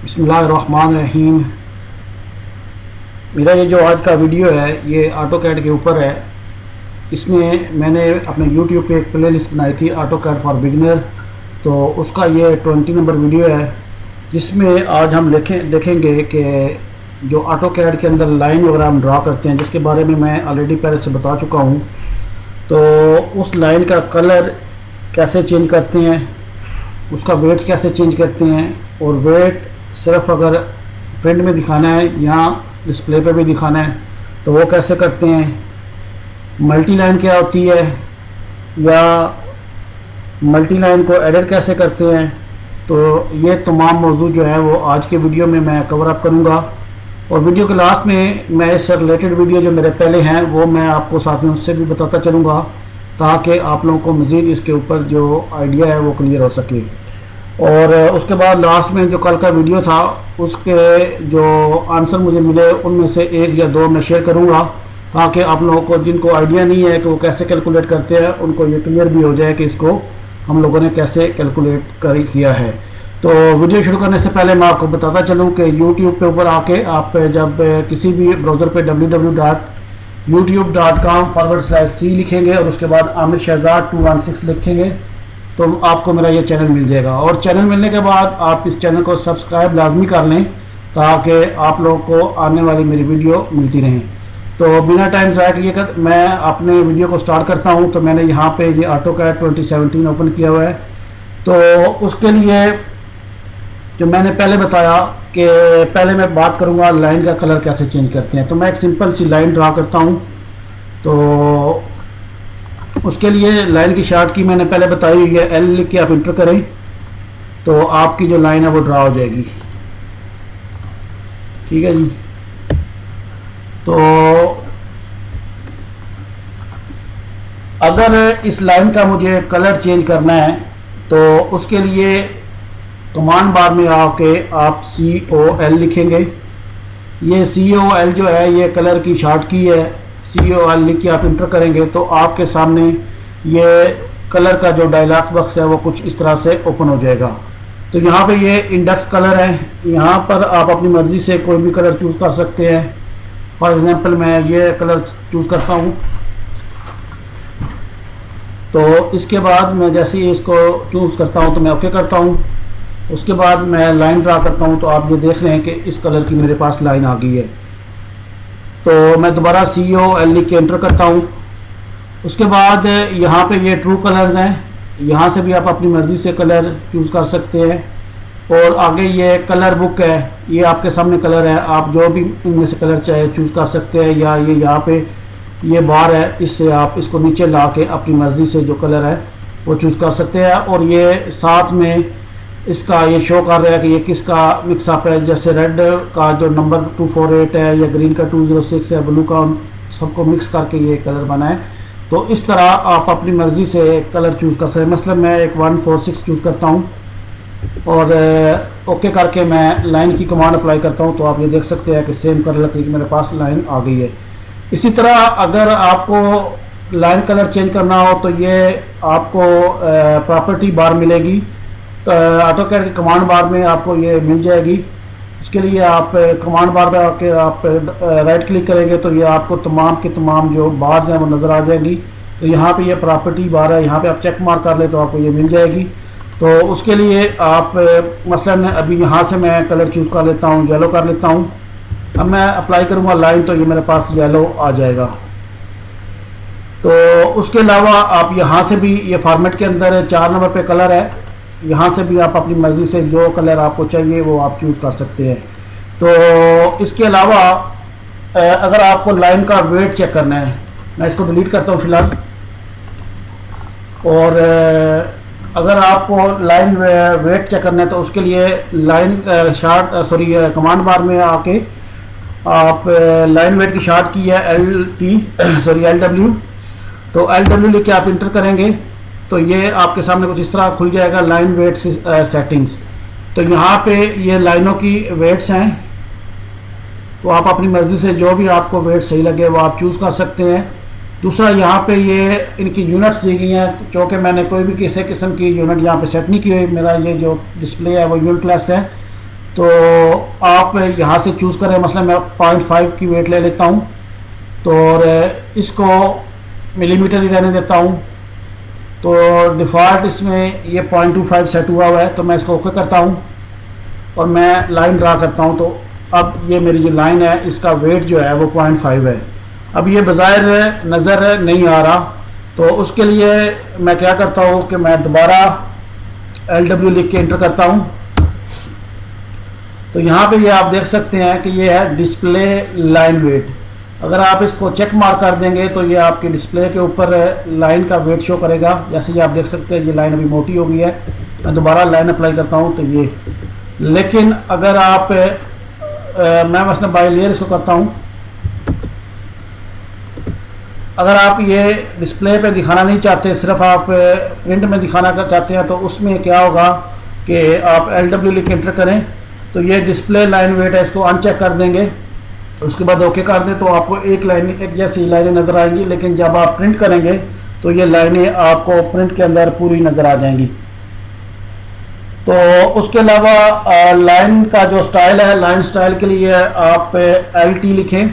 बिस्मिल्लाहिर्रहमानिर्रहीम। मेरा ये जो आज का वीडियो है ये ऑटो कैड के ऊपर है। इसमें मैंने अपने YouTube पे एक प्ले लिस्ट बनाई थी ऑटो कैड फॉर बिगिनर, तो उसका ये 20 नंबर वीडियो है जिसमें आज हम देखेंगे कि जो ऑटो कैड के अंदर लाइन वगैरह हम ड्रा करते हैं, जिसके बारे में मैं ऑलरेडी पहले से बता चुका हूँ। तो उस लाइन का कलर कैसे चेंज करते हैं, उसका वेट कैसे चेंज करते हैं, और वेट सिर्फ अगर प्रिंट में दिखाना है या डिस्प्ले पे भी दिखाना है तो वो कैसे करते हैं, मल्टी लाइन क्या होती है या मल्टी लाइन को एडिट कैसे करते हैं। तो ये तमाम मौजूद जो है वो आज के वीडियो में मैं कवर अप करूँगा, और वीडियो के लास्ट में मैं इससे रिलेटेड वीडियो जो मेरे पहले हैं वो मैं आपको साथ में उससे भी बताता चलूँगा, ताकि आप लोगों को मज़ीद इसके ऊपर जो आइडिया है वो क्लियर हो सके। और उसके बाद लास्ट में जो कल का वीडियो था उसके जो आंसर मुझे मिले उनमें से एक या दो मैं शेयर करूंगा, ताकि आप लोगों को जिनको आइडिया नहीं है कि वो कैसे कैलकुलेट करते हैं उनको ये क्लियर भी हो जाए कि इसको हम लोगों ने कैसे कैलकुलेट किया है। तो वीडियो शुरू करने से पहले मैं आपको बताता चलूँ कि यूट्यूब पे ऊपर आके आप जब किसी भी ब्राउज़र पे www.youtube.com/c लिखेंगे और उसके बाद आमिर शहजाद 216 लिखेंगे तो आपको मेरा ये चैनल मिल जाएगा। और चैनल मिलने के बाद आप इस चैनल को सब्सक्राइब लाजमी कर लें ताकि आप लोगों को आने वाली मेरी वीडियो मिलती रहें। तो बिना टाइम ज़ाया किए कर मैं अपने वीडियो को स्टार्ट करता हूं। तो मैंने यहाँ पे ये ऑटो कैड 2017 ओपन किया हुआ है। तो उसके लिए जो मैंने पहले बताया कि पहले मैं बात करूँगा लाइन का कलर कैसे चेंज करते हैं। तो मैं एक सिंपल सी लाइन ड्रा करता हूँ। तो उसके लिए लाइन की शार्ट की मैंने पहले बताई हुई है, एल लिख के आप इंटर करें तो आपकी जो लाइन है वो ड्रा हो जाएगी। ठीक है जी। तो अगर इस लाइन का मुझे कलर चेंज करना है तो उसके लिए कमांड बार में आके आप COL लिखेंगे। ये COL जो है ये कलर की शार्ट की है। COL लिख के आप इंटर करेंगे तो आपके सामने ये कलर का जो डायलॉग बॉक्स है वो कुछ इस तरह से ओपन हो जाएगा। तो यहाँ पे ये इंडेक्स कलर है, यहाँ पर आप अपनी मर्ज़ी से कोई भी कलर चूज़ कर सकते हैं। फॉर एग्जांपल मैं ये कलर चूज़ करता हूँ। तो इसके बाद मैं जैसे ही इसको चूज़ करता हूँ तो मैं ओके करता हूँ। उसके बाद मैं लाइन ड्रा करता हूँ तो आप ये देख रहे हैं कि इस कलर की मेरे पास लाइन आ गई है। तो मैं दोबारा COL लिख के एंटर करता हूँ। उसके बाद यहाँ पे ये ट्रू कलर्स हैं, यहाँ से भी आप अपनी मर्ज़ी से कलर चूज़ कर सकते हैं। और आगे ये कलर बुक है, ये आपके सामने कलर है, आप जो भी इनमें से कलर चाहे चूज़ कर सकते हैं। या ये यहाँ पे ये बार है, इससे आप इसको नीचे ला के अपनी मर्ज़ी से जो कलर है वो चूज़ कर सकते हैं। और ये साथ में इसका ये शो कर रहा है कि ये किसका मिक्सअप है, जैसे रेड का जो नंबर 248 है या ग्रीन का 206 है, ब्लू का, सबको मिक्स करके ये कलर बना है। तो इस तरह आप अपनी मर्ज़ी से कलर चूज़ कर सकते हैं। मसलन मैं एक 146 चूज़ करता हूँ और ओके करके मैं लाइन की कमांड अप्लाई करता हूँ तो आप ये देख सकते हैं कि सेम कलर की मेरे पास लाइन आ गई है। इसी तरह अगर आपको लाइन कलर चेंज करना हो तो ये आपको प्रॉपर्टी बार मिलेगी, ऑटो कैड की कमांड बार में आपको ये मिल जाएगी। इसके लिए आप कमांड बार में आके आप राइट क्लिक करेंगे तो ये आपको तमाम के तमाम जो बार्स हैं वो नज़र आ जाएंगी। तो यहाँ पे ये प्रॉपर्टी बार है, यहाँ पे आप चेक मार्क कर ले तो आपको ये मिल जाएगी। तो उसके लिए आप मसलन अभी यहाँ से मैं कलर चूज़ कर लेता हूँ, येलो कर लेता हूँ। अब मैं अप्लाई करूँगा लाइन तो ये मेरे पास येलो आ जाएगा। तो उसके अलावा आप यहाँ से भी ये फॉर्मेट के अंदर 4 नंबर पे कलर है, यहाँ से भी आप अपनी मर्ज़ी से जो कलर आपको चाहिए वो आप चूज़ कर सकते हैं। तो इसके अलावा अगर आपको लाइन का वेट चेक करना है, मैं इसको डिलीट करता हूँ फ़िलहाल। और अगर आपको लाइन वेट चेक करना है तो उसके लिए लाइन कमांड बार में आके आप लाइन वेट की शार्ट की है LW। तो LW लिख के आप इंटर करेंगे तो ये आपके सामने कुछ इस तरह खुल जाएगा, लाइन वेट सेटिंग्स। तो यहाँ पे ये लाइनों की वेट्स हैं, तो आप अपनी मर्ज़ी से जो भी आपको वेट सही लगे वो आप चूज़ कर सकते हैं। दूसरा यहाँ पे ये इनकी यूनिट्स दी गई हैं, क्योंकि मैंने कोई भी किसी किस्म की यूनिट यहाँ पे सेट नहीं की हुई। मेरा ये जो डिस्प्ले है वो यूनिट क्लास है। तो आप यहाँ से चूज़ करें। मसलन मैं 0.5 की वेट ले लेता हूँ, तो और इसको मिलीमीटर ही रहने देता हूँ। तो डिफ़ॉल्ट इसमें ये 0.25 सेट हुआ है, तो मैं इसको ओके करता हूँ और मैं लाइन ड्रा करता हूँ। तो अब ये मेरी जो लाइन है इसका वेट जो है वो 0.5 है। अब ये बज़ाहिर नज़र नहीं आ रहा, तो उसके लिए मैं क्या करता हूँ कि मैं दोबारा LW लिख के इंटर करता हूँ। तो यहाँ पे ये आप देख सकते हैं कि ये है डिस्प्ले लाइन वेट। अगर आप इसको चेक मार्क कर देंगे तो ये आपके डिस्प्ले के ऊपर लाइन का वेट शो करेगा। जैसे ये आप देख सकते हैं ये लाइन अभी मोटी हो गई है। मैं दोबारा लाइन अप्लाई करता हूँ तो ये, लेकिन अगर आप मैं मसलन बाय लेयर इसको करता हूँ, अगर आप ये डिस्प्ले पे दिखाना नहीं चाहते, सिर्फ आप प्रिंट में दिखाना चाहते हैं, तो उसमें क्या होगा कि आप LW लिख के एंटर करें तो ये डिस्प्ले लाइन वेट है, इसको अनचेक कर देंगे। उसके बाद ओके कर दें तो आपको एक जैसी लाइनें नज़र आएंगी, लेकिन जब आप प्रिंट करेंगे तो ये लाइनें आपको प्रिंट के अंदर पूरी नज़र आ जाएंगी। तो उसके अलावा लाइन का जो स्टाइल है, लाइन स्टाइल के लिए आप LT लिखें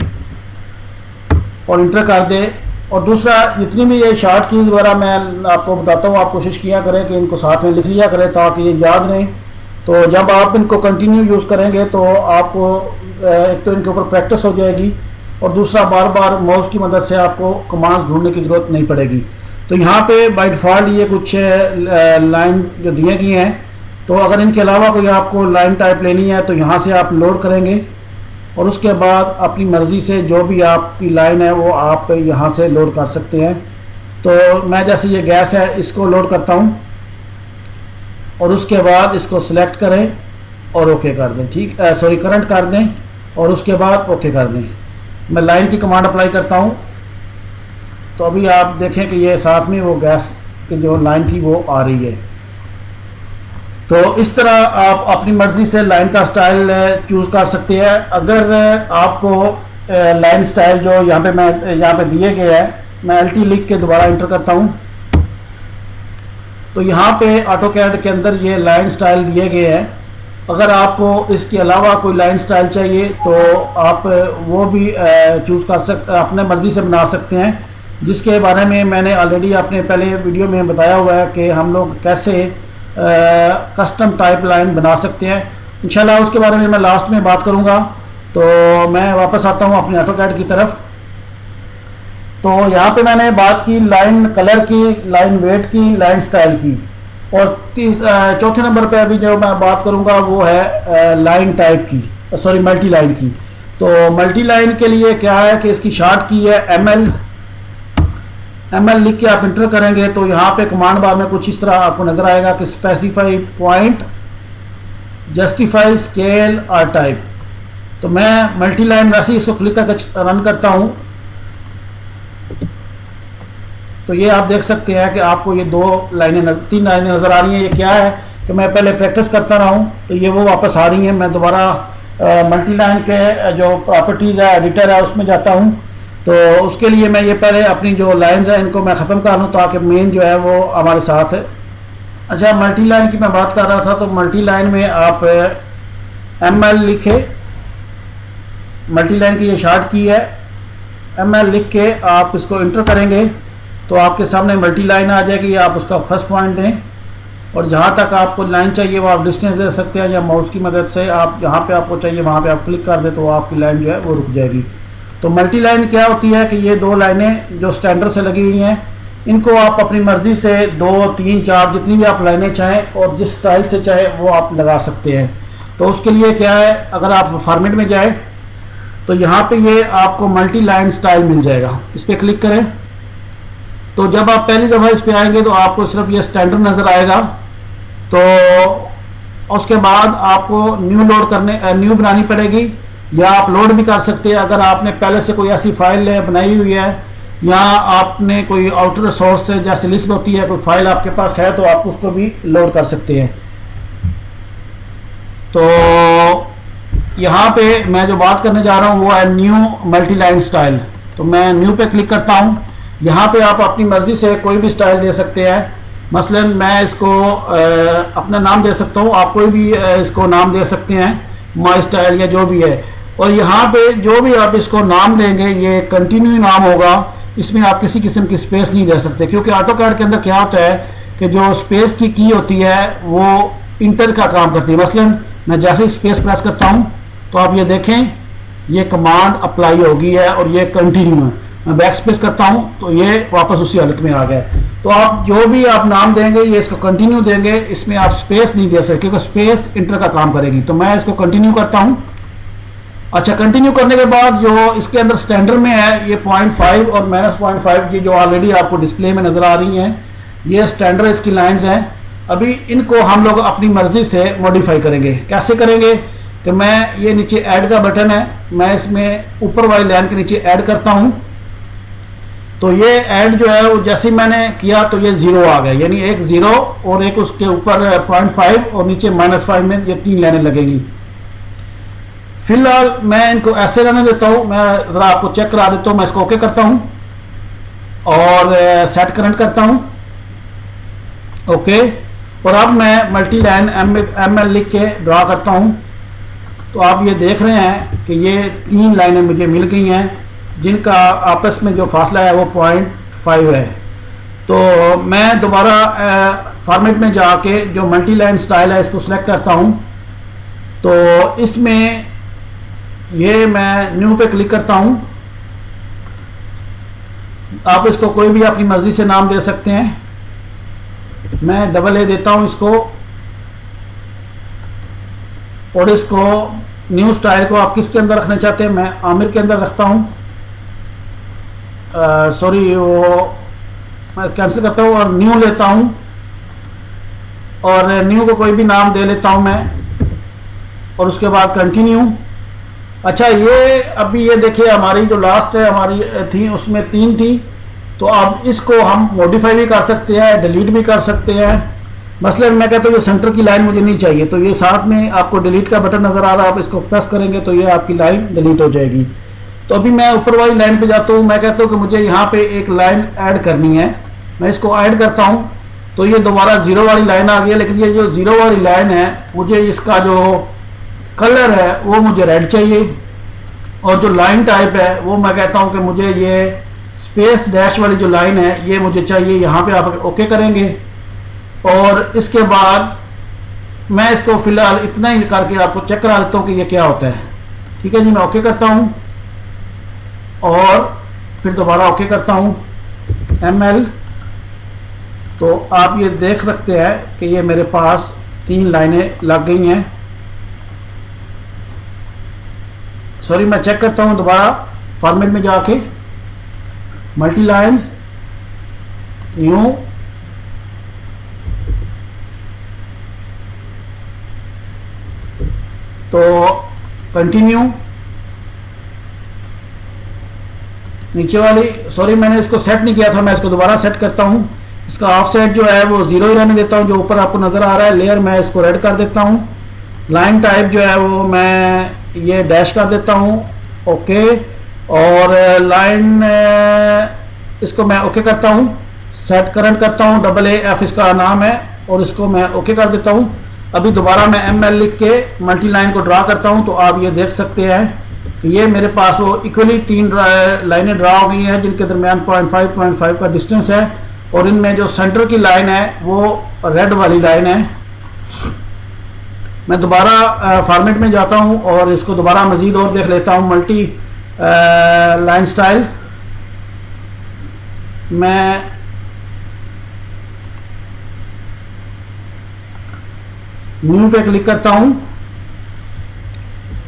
और इंटर कर दें। और दूसरा, जितनी भी ये शॉर्ट कीज़ वगैरह मैं आपको बताता हूँ, आप कोशिश किया करें कि इनको साथ में लिख लिया करें ताकि ये याद रहें। तो जब आप इनको कंटिन्यू यूज़ करेंगे तो आपको एक तो इनके ऊपर प्रैक्टिस हो जाएगी, और दूसरा बार बार माउस की मदद से आपको कमांड्स ढूंढने की ज़रूरत नहीं पड़ेगी। तो यहाँ पे बाय डिफ़ॉल्ट ये कुछ लाइन जो दिए गए हैं, तो अगर इनके अलावा कोई आपको लाइन टाइप लेनी है तो यहाँ से आप लोड करेंगे और उसके बाद अपनी मर्ज़ी से जो भी आपकी लाइन है वो आप यहाँ से लोड कर सकते हैं। तो मैं जैसे ये गैस है इसको लोड करता हूँ और उसके बाद इसको सिलेक्ट करें और ओके कर दें। ठीक, सॉरी, करंट कर दें और उसके बाद ओके कर दें। मैं लाइन की कमांड अप्लाई करता हूँ तो अभी आप देखें कि ये साथ में वो गैस की जो लाइन थी वो आ रही है। तो इस तरह आप अपनी मर्ज़ी से लाइन का स्टाइल चूज़ कर सकते हैं। अगर आपको लाइन स्टाइल जो यहाँ पे दिए गए हैं, मैं LT लिख के दोबारा इंटर करता हूँ, तो यहाँ पे ऑटोकैड के अंदर ये लाइन स्टाइल दिए गए हैं। अगर आपको इसके अलावा कोई लाइन स्टाइल चाहिए तो आप वो भी चूज़ कर सकते, अपने मर्ज़ी से बना सकते हैं, जिसके बारे में मैंने ऑलरेडी अपने पहले वीडियो में बताया हुआ है कि हम लोग कैसे कस्टम टाइप लाइन बना सकते हैं। इंशाल्लाह उसके बारे में मैं लास्ट में बात करूँगा। तो मैं वापस आता हूँ अपने ऑटोकैड की तरफ। तो यहाँ पे मैंने बात की लाइन कलर की, लाइन वेट की, लाइन स्टाइल की, और चौथे नंबर पे अभी जो मैं बात करूँगा वो है लाइन टाइप की, सॉरी, मल्टी लाइन की। तो मल्टी लाइन के लिए क्या है कि इसकी शॉर्ट की है ML लिख के आप इंटर करेंगे तो यहाँ पे कमांड बार में कुछ इस तरह आपको नजर आएगा कि स्पेसिफाई पॉइंट, जस्टिफाई, स्केल और टाइप। तो मैं मल्टी लाइन वैसे ही इसको क्लिक करके रन करता हूँ तो ये आप देख सकते हैं कि आपको ये तीन लाइनें नज़र आ रही हैं। ये क्या है कि मैं पहले प्रैक्टिस करता रहा हूँ तो ये वो वापस आ रही हैं। मैं दोबारा मल्टी लाइन के जो प्रॉपर्टीज़ है, एडिटर है, उसमें जाता हूँ। तो उसके लिए मैं ये पहले अपनी जो लाइंस हैं इनको मैं ख़त्म कर लूँ ताकि मेन जो है वो हमारे साथ है। अच्छा, मल्टी लाइन की मैं बात कर रहा था, तो मल्टी लाइन में आप ML लिखे, मल्टी लाइन की ये शॉर्ट की है, ML लिख के आप इसको इंटर करेंगे तो आपके सामने मल्टी लाइन आ जाएगी। आप उसका फर्स्ट पॉइंट दें और जहाँ तक आपको लाइन चाहिए वो आप डिस्टेंस दे सकते हैं, या माउस की मदद से आप जहाँ पे आपको चाहिए वहाँ पे आप क्लिक कर दें तो आपकी लाइन जो है वो रुक जाएगी। तो मल्टी लाइन क्या होती है कि ये दो लाइनें जो स्टैंडर्ड से लगी हुई हैं, इनको आप अपनी मर्ज़ी से 2, 3, 4 जितनी भी आप लाइनें चाहें और जिस स्टाइल से चाहे वो आप लगा सकते हैं। तो उसके लिए क्या है, अगर आप फॉर्मेट में जाए तो यहाँ पे ये आपको मल्टी लाइन स्टाइल मिल जाएगा। इस पर क्लिक करें तो जब आप पहली दफ़ा इस पर आएंगे तो आपको सिर्फ ये स्टैंडर्ड नज़र आएगा। तो उसके बाद आपको न्यू बनानी पड़ेगी, या आप लोड भी कर सकते हैं। अगर आपने पहले से कोई ऐसी फाइल बनाई हुई है या आपने कोई आउटर सोर्स से जैसे लिस्ट होती है कोई फाइल आपके पास है तो आप उसको भी लोड कर सकते हैं। तो यहाँ पे मैं जो बात करने जा रहा हूँ वो है न्यू मल्टी लाइन स्टाइल। तो मैं न्यू पे क्लिक करता हूँ। यहाँ पे आप अपनी मर्ज़ी से कोई भी स्टाइल दे सकते हैं। मसलन मैं इसको अपना नाम दे सकता हूँ, आप कोई भी इसको नाम दे सकते हैं। माई स्टाइल या जो भी है। और यहाँ पे जो भी आप इसको नाम देंगे ये कंटिन्यू नाम होगा, इसमें आप किसी किस्म की स्पेस नहीं दे सकते, क्योंकि ऑटो कैड के अंदर क्या होता है कि जो स्पेस की होती है वो इंटर का काम करती है। मसलन मैं जैसे ही स्पेस प्रेस करता हूँ तो आप ये देखें ये कमांड अप्लाई होगी है और ये कंटिन्यू है। मैं बैक स्पेस करता हूँ तो ये वापस उसी हालत में आ गया। तो आप जो भी आप नाम देंगे ये इसको कंटिन्यू देंगे, इसमें आप स्पेस नहीं दे सकते क्योंकि स्पेस इंटर का काम करेगी। तो मैं इसको कंटिन्यू करता हूँ। अच्छा, कंटिन्यू करने के बाद जो इसके अंदर स्टैंडर्ड में है ये 0.5 और -0.5 ये जो ऑलरेडी आपको डिस्प्ले में नज़र आ रही हैं, ये स्टैंडर्ड इसकी लाइंस हैं। अभी इनको हम लोग अपनी मर्ज़ी से मॉडिफाई करेंगे। कैसे करेंगे कि मैं ये नीचे ऐड का बटन है, मैं इसमें ऊपर वाली लाइन के नीचे ऐड करता हूँ। तो ये ऐड जो है वो जैसे ही मैंने किया तो ये 0 आ गया, यानी एक 0 और एक उसके ऊपर 0.5 और नीचे -5 में ये 3 लाइनें लगेंगी। फिलहाल मैं इनको ऐसे रहने देता हूँ। मैं ज़रा आपको चेक करा देता हूँ। मैं इसको ओके करता हूँ और सेट करंट करता हूँ, ओके। और अब मैं मल्टी लाइन ML लिख के ड्रा करता हूँ। तो आप ये देख रहे हैं कि ये 3 लाइनें मुझे मिल गई हैं जिनका आपस में जो फासला है वो 0.5 है। तो मैं दोबारा फॉर्मेट में जाके जो मल्टी लाइन स्टाइल है इसको सिलेक्ट करता हूँ। तो इसमें ये मैं न्यू पे क्लिक करता हूँ। आप इसको कोई भी अपनी मर्जी से नाम दे सकते हैं। मैं AA देता हूँ इसको, और इसको न्यू स्टाइल को आप किसके अंदर रखना चाहते हैं, मैं आमिर के अंदर रखता हूँ। सॉरी, वो मैं कैंसिल करता हूँ और न्यू लेता हूँ, और न्यू को कोई भी नाम दे लेता हूँ मैं, और उसके बाद कंटिन्यू। अच्छा, ये अभी ये देखिए हमारी जो लास्ट है हमारी थी उसमें 3 थी। तो अब इसको हम मॉडिफाई भी कर सकते हैं, डिलीट भी कर सकते हैं। मसलन मैं कहता हूँ ये सेंटर की लाइन मुझे नहीं चाहिए, तो ये साथ में आपको डिलीट का बटन नज़र आ रहा है, आप इसको प्रेस करेंगे तो ये आपकी लाइन डिलीट हो जाएगी। तो अभी मैं ऊपर वाली लाइन पे जाता हूँ। मैं कहता हूँ कि मुझे यहाँ पे एक लाइन ऐड करनी है, मैं इसको ऐड करता हूँ। तो ये दोबारा 0 वाली लाइन आ गई है, लेकिन ये जो 0 वाली लाइन है मुझे इसका जो कलर है वो मुझे रेड चाहिए, और जो लाइन टाइप है वो मैं कहता हूँ कि मुझे ये स्पेस डैश वाली जो लाइन है ये मुझे चाहिए। यहाँ पे आप ओके करेंगे, और इसके बाद मैं इसको फिलहाल इतना ही करके आपको चेक करा देता हूँ कि ये क्या होता है। ठीक है जी, मैं ओके करता हूँ और फिर दोबारा ओके करता हूँ ML। तो आप ये देख सकते हैं कि ये मेरे पास 3 लाइनें लग गई हैं। सॉरी, मैं चेक करता हूँ दोबारा फॉर्मेट में जाके, मल्टी लाइन्स, न्यू, तो कंटिन्यू, नीचे वाली, सॉरी मैंने इसको सेट नहीं किया था, मैं इसको दोबारा सेट करता हूँ। इसका ऑफ सेट जो है वो 0 ही रहने देता हूँ, जो ऊपर आपको नज़र आ रहा है लेयर, मैं इसको रेड कर देता हूँ। लाइन टाइप जो है वो मैं ये डैश कर देता हूँ, ओके। और लाइन इसको मैं ओके करता हूँ, सेट करंट करता हूँ, AAF इसका नाम है, और इसको मैं ओके कर देता हूँ। अभी दोबारा मैं ML लिख के मल्टी लाइन को ड्रा करता हूँ। तो आप ये देख सकते हैं कि ये मेरे पास वो इक्वली 3 लाइनें ड्रा हो गई हैं जिनके दरमियान 0.5 का डिस्टेंस है, और इनमें जो सेंटर की लाइन है वो रेड वाली लाइन है। मैं दोबारा फॉर्मेट में जाता हूँ और इसको दोबारा मज़ीद और देख लेता हूँ। मल्टी लाइन स्टाइल, मैं न्यू पे क्लिक करता हूँ,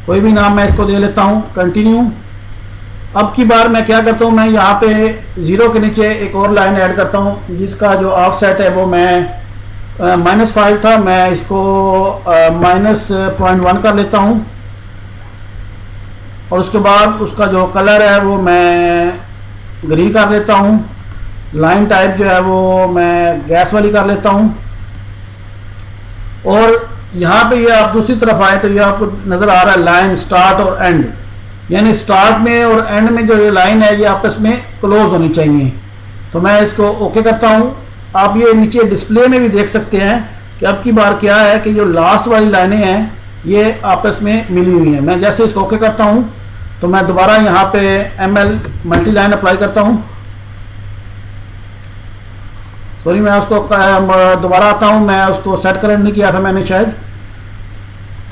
कोई भी नाम मैं इसको दे लेता हूँ, कंटिन्यू। अब की बार मैं क्या करता हूँ, मैं यहाँ पे 0 के नीचे एक और लाइन ऐड करता हूँ जिसका जो ऑफ सेट है वो मैं -5 था, मैं इसको -0.1 कर लेता हूँ, और उसके बाद उसका जो कलर है वो मैं ग्रीन कर लेता हूँ। लाइन टाइप जो है वो मैं गैस वाली कर लेता हूँ, और यहाँ पे ये आप दूसरी तरफ आए तो ये आपको नज़र आ रहा है लाइन स्टार्ट और एंड, यानी स्टार्ट में और एंड में जो ये लाइन है ये आपस में क्लोज होनी चाहिए। तो मैं इसको ओके करता हूँ। आप ये नीचे डिस्प्ले में भी देख सकते हैं कि अब की बार क्या है कि जो लास्ट वाली लाइनें हैं ये आपस में मिली हुई हैं। मैं जैसे इसको ओके करता हूँ तो मैं दोबारा यहाँ पे ML मल्टी लाइन अप्लाई करता हूँ। सॉरी, मैं उसको दोबारा आता हूँ, मैं उसको सेट करंट नहीं किया था मैंने शायद।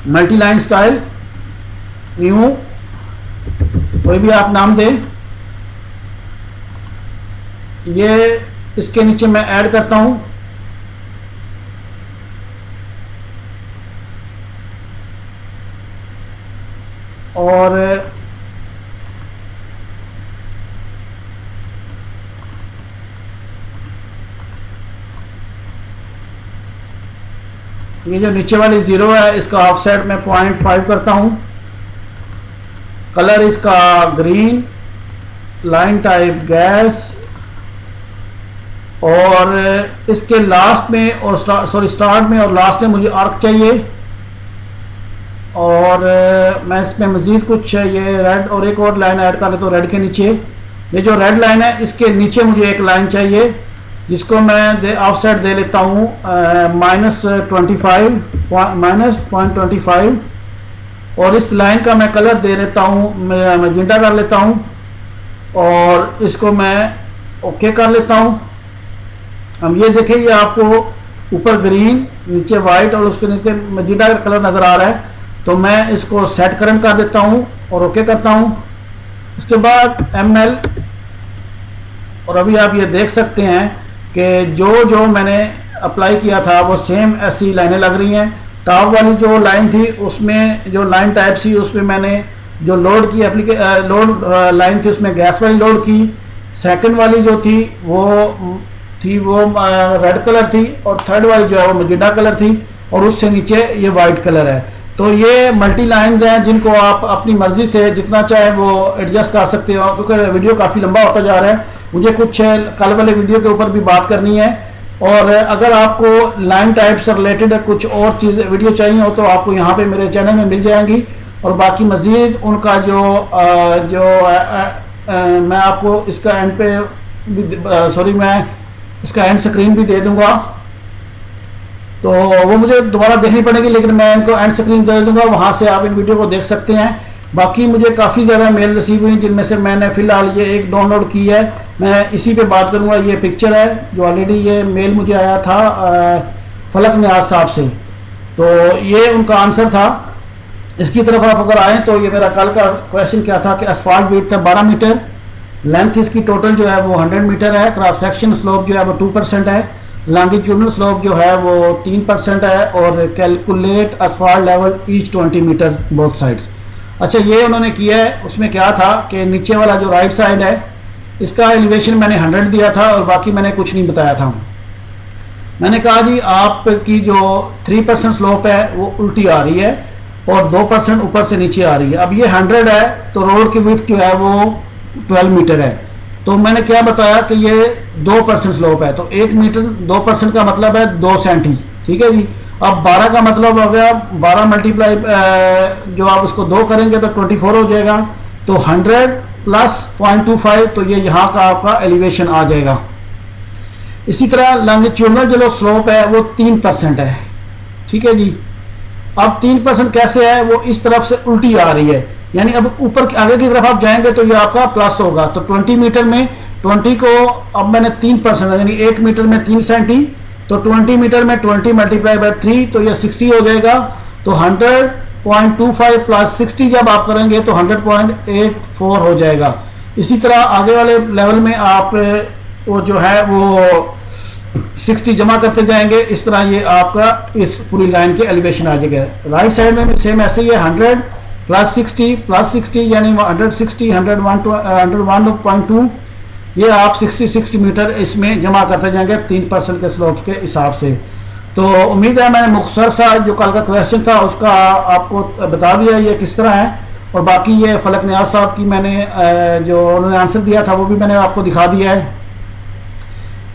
मल्टी लाइन स्टाइल न्यू, कोई भी आप नाम दें। ये इसके नीचे मैं ऐड करता हूँ और ये जो नीचे वाली 0 है इसका ऑफसेट मैं 0.5 करता हूँ। कलर इसका ग्रीन, लाइन टाइप गैस, और इसके लास्ट में और स्टार्ट में और लास्ट में मुझे आर्क चाहिए। और मैं इसमें मज़ीद कुछ ये रेड और एक और लाइन ऐड कर लेता हूँ। रेड के नीचे ये जो रेड लाइन है इसके नीचे मुझे एक लाइन चाहिए जिसको मैं ऑफसेट दे लेता हूँ -25 -0.25, और इस लाइन का मैं कलर दे लेता हूँ, मैजेंटा कर लेता हूँ और इसको मैं ओके कर लेता हूँ। हम ये देखें, ये आपको ऊपर ग्रीन नीचे वाइट और उसके नीचे मैजेंटा का कलर नज़र आ रहा है। तो मैं इसको सेट करंट कर देता हूँ और ओके करता हूँ। इसके बाद ML, और अभी आप ये देख सकते हैं कि जो मैंने अप्लाई किया था वो सेम ऐसी लाइनें लग रही हैं। टॉप वाली जो लाइन थी उसमें जो लाइन टाइप थी उसमें मैंने जो लोड की लोड लाइन थी उसमें गैस वाली लोड की। सेकंड वाली जो थी वो रेड कलर थी और थर्ड वाली जो है वो मैजेंटा कलर थी और उससे नीचे ये वाइट कलर है। तो ये मल्टी लाइंस हैं जिनको आप अपनी मर्जी से जितना चाहे वो एडजस्ट कर सकते हो, क्योंकि वीडियो काफ़ी लंबा होता जा रहा है। मुझे कुछ कल वाले वीडियो के ऊपर भी बात करनी है, और अगर आपको लाइन टाइप से रिलेटेड कुछ और चीज़ वीडियो चाहिए हो तो आपको यहाँ पे मेरे चैनल में मिल जाएंगी। और बाकी मज़ीद उनका मैं आपको इसका एंड पे मैं इसका एंड स्क्रीन भी दे दूँगा, तो वो मुझे दोबारा देखनी पड़ेगी, लेकिन मैं इनको एंड स्क्रीन दे दूँगा, वहाँ से आप इन वीडियो को देख सकते हैं। बाकी मुझे काफ़ी ज़्यादा मेल रिसीव हुई जिनमें से मैंने फ़िलहाल ये एक डाउनलोड की है, मैं इसी पे बात करूँगा। ये पिक्चर है जो ऑलरेडी ये मेल मुझे आया था फलक नियाज साहब से, तो ये उनका आंसर था। इसकी तरफ आप अगर आएँ तो ये मेरा कल का क्वेश्चन क्या था कि असफाल्ट विड्थ था 12 मीटर, लेंथ इसकी टोटल जो है वो 100 मीटर है, क्रॉस सेक्शन स्लोप जो है वो 2% है, लॉन्गिट्यूडनल स्लोप जो है वो 3% है, और calculate asphalt level each 20 metre both sides. अच्छा, ये उन्होंने किया है। उसमें क्या था कि नीचे वाला जो राइट साइड है इसका एलिवेशन मैंने 100 दिया था और बाकी मैंने कुछ नहीं बताया था। मैंने कहा जी आपकी जो 3% स्लोप है वो उल्टी आ रही है और 2% ऊपर से नीचे आ रही है। अब ये 100 है तो रोड की विड्थ जो है वो 12 मीटर है, तो मैंने क्या बताया कि ये 2% स्लोप है, तो 1 मीटर 2% का मतलब है 2 सेंटी, ठीक है जी। अब 12 का मतलब हो गया 12 मल्टीप्लाई जो आप उसको 2 करेंगे तो 24 हो जाएगा, तो 100 प्लस 0.25, तो ये यहाँ का आपका एलिवेशन आ जाएगा। इसी तरह लॉन्गिट्यूडनल जो स्लोप है वो 3% है, ठीक है जी। अब 3% कैसे है, वो इस तरफ से उल्टी आ रही है, यानी अब ऊपर आगे की तरफ आप जाएंगे तो ये आपका प्लस होगा। तो 20 मीटर में 20 को अब मैंने 3%, यानी 1 मीटर में 3 सेंटी, तो 20 मीटर में 20 मल्टीप्लाई बाय 3 तो ये 60 हो जाएगा। तो 100.25 प्लस 60 जब आप करेंगे तो 100.84 हो जाएगा। इसी तरह आगे वाले लेवल में आप वो जो है वो 60 जमा करते जाएंगे, इस तरह ये आपका इस पूरी लाइन के एलिवेशन आ जाएगा। राइट साइड में सेम ऐसे ही है, 100 प्लस 60 यानी 160 101.2, ये आप 60 मीटर इसमें जमा करते जाएंगे 3% के स्लोप के हिसाब से। तो उम्मीद है मैंने मुख्तसर सा जो कल का क्वेश्चन था उसका आपको बता दिया ये किस तरह है, और बाकी ये फलक नियाज साहब की मैंने जो उन्होंने आंसर दिया था वो भी मैंने आपको दिखा दिया है।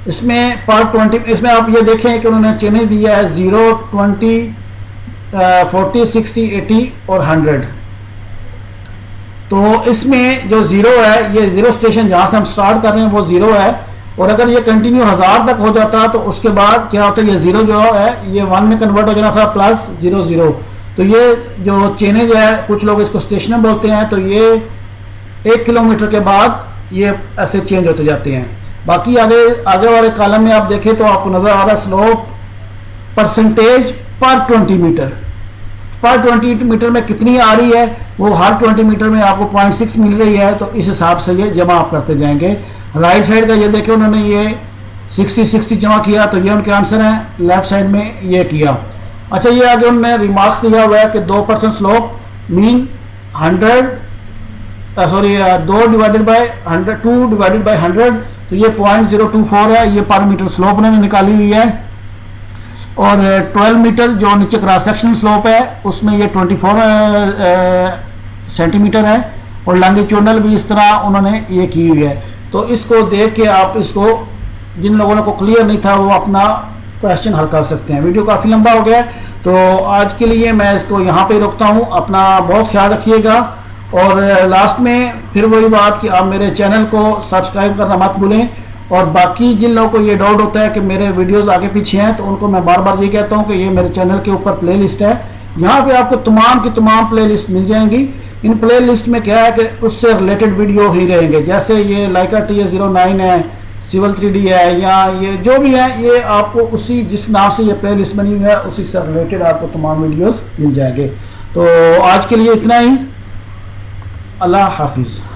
इसमें पार्ट 20 इसमें आप ये देखें कि उन्होंने चिन्ह दिया है 0, 20, 40, 60, 80 और 100। तो इसमें जो 0 है, ये 0 स्टेशन जहाँ से हम स्टार्ट कर रहे हैं वो 0 है, और अगर ये कंटिन्यू 1000 तक हो जाता तो उसके बाद क्या होता है, ये 0 जो है ये 1 में कन्वर्ट हो जाना था, प्लस 0 0। तो ये जो चेनेज है, कुछ लोग इसको स्टेशनर बोलते हैं, तो ये 1 किलोमीटर के बाद ये ऐसे चेंज होते जाते हैं। बाकी आगे आगे वाले कॉलम में आप देखें तो आपको नज़र आ रहा है स्लोप परसेंटेज पर 20 मीटर। पर 20 मीटर में कितनी आ रही है, वो हर 20 मीटर में आपको 0.6 मिल रही है, तो इस हिसाब से ये जमा आप करते जाएंगे। राइट साइड का ये देखें, उन्होंने ये 60 जमा किया, तो ये उनके आंसर हैं। लेफ्ट साइड में ये किया। अच्छा, ये आगे उन्होंने रिमार्क्स दिया हुआ है कि 2% slope mean 2 divided by 100, 2 divided by 100, तो ये 0.024 है। ये पर मीटर स्लोप उन्होंने निकाली हुई है। और 12 मीटर जो नीचे क्रॉस सेक्शनल स्लोप है, उसमें ये 24 सेंटीमीटर है। और लॉन्गिट्यूडनल भी इस तरह उन्होंने ये की हुई है। तो इसको देख के आप इसको, जिन लोगों को क्लियर नहीं था, वो अपना क्वेश्चन हल कर सकते हैं। वीडियो काफ़ी लंबा हो गया, तो आज के लिए मैं इसको यहाँ पे रोकता हूँ। अपना बहुत ख्याल रखिएगा। और लास्ट में फिर वही बात कि आप मेरे चैनल को सब्सक्राइब करना मत भूलें। और बाकी जिन लोगों को ये डाउट होता है कि मेरे वीडियोस आगे पीछे हैं, तो उनको मैं बार बार ये कहता हूँ कि ये मेरे चैनल के ऊपर प्लेलिस्ट है। यहाँ पे आपको तमाम की तमाम प्लेलिस्ट मिल जाएंगी। इन प्लेलिस्ट में क्या है कि उससे रिलेटेड वीडियो ही रहेंगे। जैसे ये लाइका TS09 है, सिविल 3D है, या ये जो भी है, ये आपको उसी जिस नाम से ये प्लेलिस्ट बनी हुई है, उसी से रिलेटेड आपको तमाम वीडियोस मिल जाएंगे। तो आज के लिए इतना ही। अल्लाह हाफिज़।